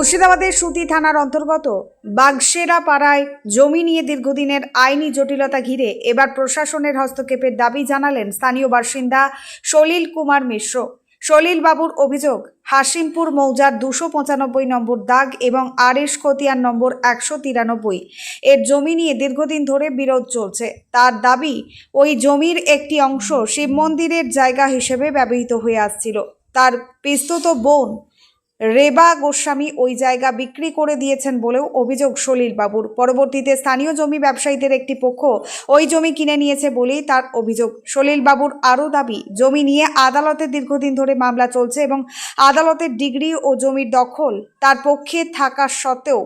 মুর্শিদাবাদের সুতি থানার অন্তর্গত বাগসেরা পাড়ায় জমি নিয়ে দীর্ঘদিনের আইনি জটিলতা ঘিরে এবার প্রশাসনের হস্তক্ষেপের দাবি জানালেন স্থানীয় বাসিন্দা সলিল কুমার মিশ্র। সলিল বাবুর অভিযোগ, হাসিমপুর মৌজার 295 নম্বর দাগ এবং আরএস খতিয়ান নম্বর 193 এর জমি নিয়ে দীর্ঘদিন ধরে বিরোধ চলছে। তার দাবি, ওই জমির একটি অংশ শিব মন্দিরের জায়গা হিসেবে ব্যবহৃত হয়ে আসছিল। তার পিস্তুত বোন রেবা গোস্বামী ওই জায়গা বিক্রি করে দিয়েছেন বলেও অভিযোগ সলিল বাবুর। পরবর্তীতে স্থানীয় জমি ব্যবসায়ীদের একটি পক্ষ ওই জমি কিনে নিয়েছে বলেই তার অভিযোগ। সলিল বাবুর আরও দাবি, জমি নিয়ে আদালতে দীর্ঘদিন ধরে মামলা চলছে এবং আদালতের ডিগ্রি ও জমির দখল তার পক্ষে থাকা সত্ত্বেও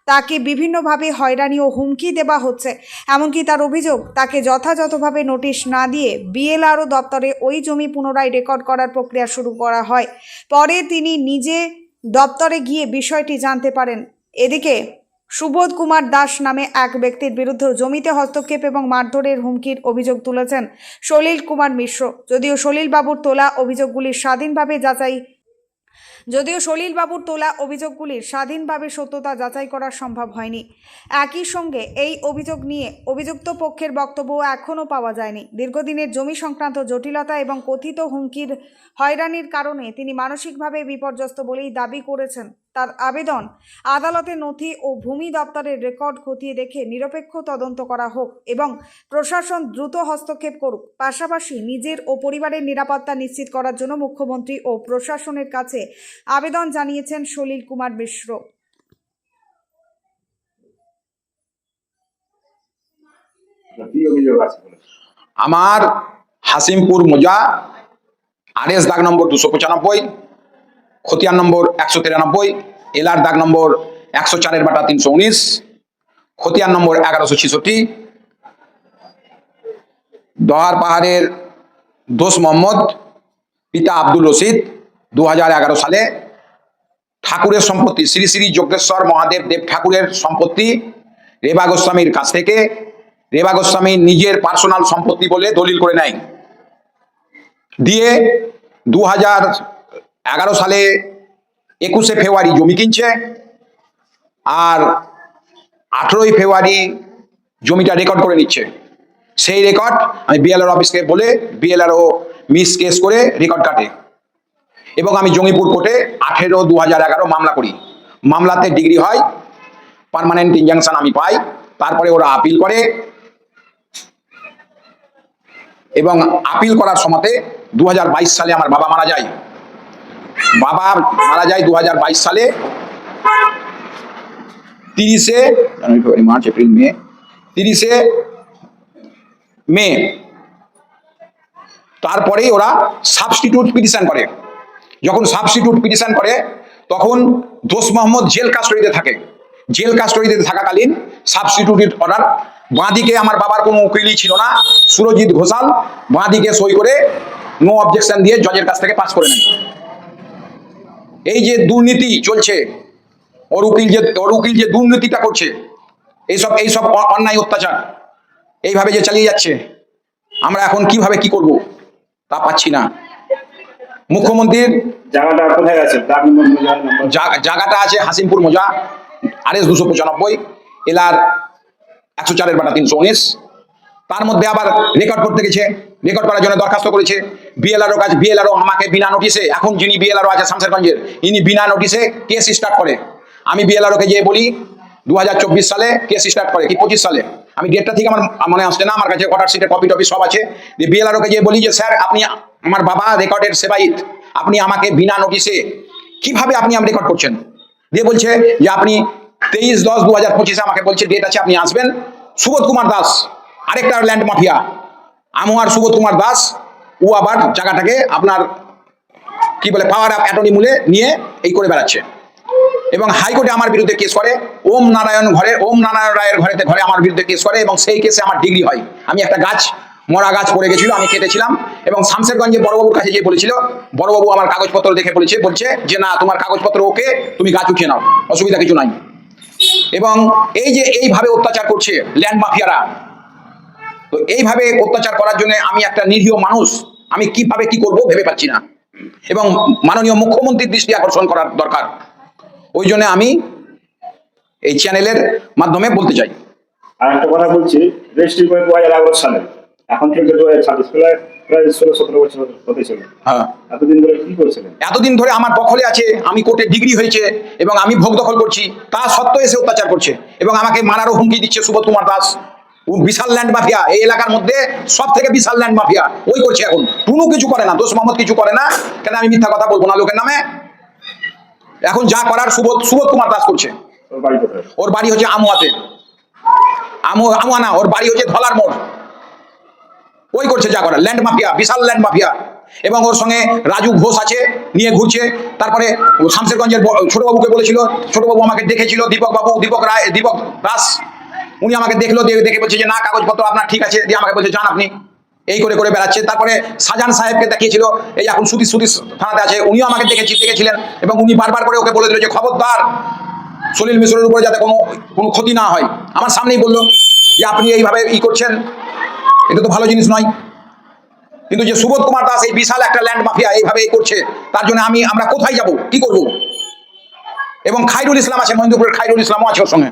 তাকে বিভিন্নভাবে হয়রানি ও হুমকি দেওয়া হচ্ছে। এমনকি তার অভিযোগ, তাকে যথাযথভাবে নোটিশ না দিয়ে বিএলআরও দপ্তরে ওই জমি পুনরায় রেকর্ড করার প্রক্রিয়া শুরু করা হয়। পরে তিনি নিজে দপ্তরে গিয়ে বিষয়টি জানতে পারেন। এদিকে সুবোধ কুমার দাস নামে এক ব্যক্তির বিরুদ্ধে জমিতে হস্তক্ষেপ এবং মারধরের হুমকির অভিযোগ তুলেছেন সলিল কুমার মিশ্র। যদিও সলিল বাবুর তোলা অভিযোগগুলির স্বাধীনভাবে সত্যতা যাচাই করা সম্ভব হয়নি। একই সঙ্গে এই অভিযোগ নিয়ে অভিযুক্ত পক্ষের বক্তব্য এখনও পাওয়া যায়নি। দীর্ঘদিনের জমি সংক্রান্ত জটিলতা এবং কথিত হুমকির হয়রানির কারণে তিনি মানসিকভাবে বিপর্যস্ত বলেই দাবি করেছেন। তার আবেদন, আদালতের নথি ও ভূমি দপ্তরের রেকর্ড খতিয়ে দেখে নিরপেক্ষ তদন্ত করা হোক এবং প্রশাসন দ্রুত হস্তক্ষেপ করুক। পাশাপাশি নিজের ও পরিবারের নিরাপত্তা নিশ্চিত করার জন্য মুখ্যমন্ত্রী ও প্রশাসনের কাছে আবেদন জানিয়েছেন সলিল কুমার মিশ্র। আমার হাসিমপুর মোজা আরএস দাগ নম্বর 295, খতিয়ান নম্বর 193, এলআর দাগ নম্বর 104/319, খতিয়ান নম্বর 1166, দহার পাহাড়ের দোষ মোহাম্মদ, পিতা আব্দুল রশিদ 2011 সালে ঠাকুরের সম্পত্তি শ্রী শ্রী যজ্ঞেশ্বর মহাদেব দেব ঠাকুরের সম্পত্তি রেবা গোস্বামীর কাছ থেকে রেবা গোস্বামী নিজের পার্সোনাল সম্পত্তি বলে দলিল করে নেয়। দিয়ে 2011 সালে 21শে ফেব্রুয়ারি জমি কিনছে, আর 18ই ফেব্রুয়ারি জমিটা রেকর্ড করে নিচ্ছে। সেই রেকর্ড আমি বিএলআর অফিসকে বলে বিএলআরও মিস কেস করে রেকর্ড কাটে এবং আমি জঙ্গিপুর কোর্টে 18/2011 মামলা করি। মামলাতে ডিগ্রি হয়, পার্মানেন্ট ইনজাংশন আমি পাই। তারপরে ওরা আপিল করে এবং আপিল করার সময়তে 2022 সালে আমার বাবা মারা যায়। 2022 সালে 30শে জানুয়ারি, ফেব্রুয়ারি, মার্চ, এপ্রিল, মে, 30শে মে। তারপরেই ওরা সাবস্টিটিউট পিটিশন করে। যখন সাবস্টিটিউট পিটিশন করে তখন দোষ মোহাম্মদ জেল কাস্টডিতে থাকে। জেল কাস্টডিতে থাকাকালীন সাবস্টিটিউটেড অর্ডার, বাঁদিকে আমার বাবার কোনো উকিলই ছিল না, সুরজিৎ ঘোষাল বাঁদিকে সই করে নো অবজেকশন দিয়ে জজের কাছ থেকে পাস করে নেয়। এই যে দুর্নীতি চলছে, ওর উকিল যে দুর্নীতিটা করছে, এইসব অন্যায় অত্যাচার এইভাবে যে চালিয়ে যাচ্ছে, আমরা এখন কিভাবে কি করব তা পাচ্ছি না। মুখ্যমন্ত্রীর জায়গাটা কোথায় আছে? জায়গাটা আছে হাসিমপুর মোজা, আরএস 295, এলআর 104/319। তার মধ্যে আবার রেকর্ড করতে গেছে, রেকর্ড করার জন্য দরখাস্ত করেছে বিএলআরও কাছে। বিএলআরও আমাকে বিনা নোটিশে, এখন যিনি বিএলআরও আছে শামশেরগঞ্জের, ইনি বিনা নোটিশে কেস স্টার্ট করে। আমি বিএলআরওকে যেয়ে বলি 2024 সালে কেস স্টার্ট করে, কি 25 সালে, আমি ডেটটা ঠিক আমার মনে আসছে না, আমার কাছে অর্ডার শিটের কপি টপি সব আছে। বিএলআরওকে যেয়ে বলি যে স্যার, আপনি আমার বাবা রেকর্ডের সেবাইত, আপনি আমাকে বিনা নোটিশে কিভাবে আপনি রেকর্ড করছেন? দিয়ে বলছে যে আপনি 23/10/2025 আমাকে বলছে ডেট আছে, আপনি আসবেন। সুবোধ কুমার দাস, আরেকটা ল্যান্ড মাফিয়া, আমুয়ার সুবোধ কুমার দাস, ও আবার জায়গাটাকে আপনার কি বলে পাওয়ার অফ অ্যাটর্নি মূলে নিয়ে এই করে বেড়াচ্ছে এবং হাইকোর্টে আমার বিরুদ্ধে কেস করে। ওম নারায়ণ রায়ের ঘরে আমার বিরুদ্ধে কেস করে এবং সেই কেসে আমার ডিগ্রি হয়। আমি একটা মরা গাছ পড়ে গেছিল, আমি কেটেছিলাম এবং শামশেরগঞ্জে বড়বাবুর কাছে গিয়ে বলেছিল, বড়বাবু আমার কাগজপত্র দেখে বলছে যে না, তোমার কাগজপত্র ওকে, তুমি গাছ উঠিয়ে নাও, অসুবিধা কিছু নাই। এবং এই যে এইভাবে অত্যাচার করছে ল্যান্ড মাফিয়ারা, তো এইভাবে অত্যাচার করার জন্য আমি একটা নিরীহ মানুষ, আমি কিভাবে কি করব ভেবে পাচ্ছি না এবং মাননীয় মুখ্যমন্ত্রীর দৃষ্টি আকর্ষণ করার দরকার। ওই জন্য আমি এই চ্যানেলের মাধ্যমে বলতে চাই। আর একটা কথা বলছি, রেজিস্ট্রি করে 2011 সালে, এখন থেকে 2026, প্রায় 16-17 বছর হতে চলে। হ্যাঁ, এতদিন ধরে কি করেছিলেন? এতদিন ধরে আমার দখলে আছে, আমি কোর্টে ডিগ্রি হয়েছে এবং আমি ভোগ দখল করছি, তা সত্ত্বেও এসে অত্যাচার করছে এবং আমাকে মারারও হুমকি দিচ্ছে সুবোধ কুমার দাস। ও বিশাল ল্যান্ড মাফিয়া, এই এলাকার মধ্যে সব থেকে বিশাল ল্যান্ড মাফিয়া ওই করছে। এখন টুনু কিছু করে না, দোষ মোহাম্মদ কিছু করে না, কেন আমি মিথ্যা কথা বলবো না লোকের নামে। এখন যা করার সুবোধ কুমার দাস করছে। ওর বাড়ি কোথায়? ওর বাড়ি হচ্ছে আমুয়াতে, আমুয়া না, ওর বাড়ি হচ্ছে ধলার মোড়। ওই করছে যা করার, ল্যান্ড মাফিয়া, বিশাল ল্যান্ড মাফিয়া। এবং ওর সঙ্গে রাজু ঘোষ আছে, নিয়ে ঘুরছে। তারপরে শামশেরগঞ্জের ছোটবাবুকে বলেছিল, ছোটবাবু আমাকে দেখেছিল, দীপক দাস, উনি আমাকে দেখলো, দেখে বলছে যে না, কাগজপত্র আপনার ঠিক আছে, দিয়ে আমাকে বলছে যান আপনি। এই করে করে বেড়াচ্ছে। তারপরে শাহজাহান সাহেবকে দেখিয়েছিল, এই এখন সুতিশ থানাতে আছে, উনিও আমাকে দেখেছিলেন এবং উনি বারবার করে ওকে বলে দিল যে খবরদার সলিল মিশ্রের উপরে যাতে কোনো ক্ষতি না হয়। আমার সামনেই বললো যে আপনি এইভাবে করছেন, এটা তো ভালো জিনিস নয়। কিন্তু যে সুবোধ কুমার দাস এই বিশাল একটা ল্যান্ড মাফিয়া এইভাবে করছে, তার জন্য আমরা কোথায় যাব, কি করব? এবং খাইরুল ইসলাম আছে, মহেন্দ্রপুরের খাইরুল ইসলামও আছে ওর সঙ্গে,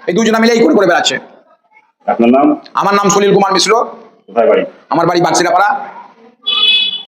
এই দুজনে মিলে এই করে বেড়াচ্ছে। আপনার নাম? আমার নাম সলিল কুমার মিশ্র, কোথায় বাড়ি? আমার বাড়ি বাগসিরাপাড়া।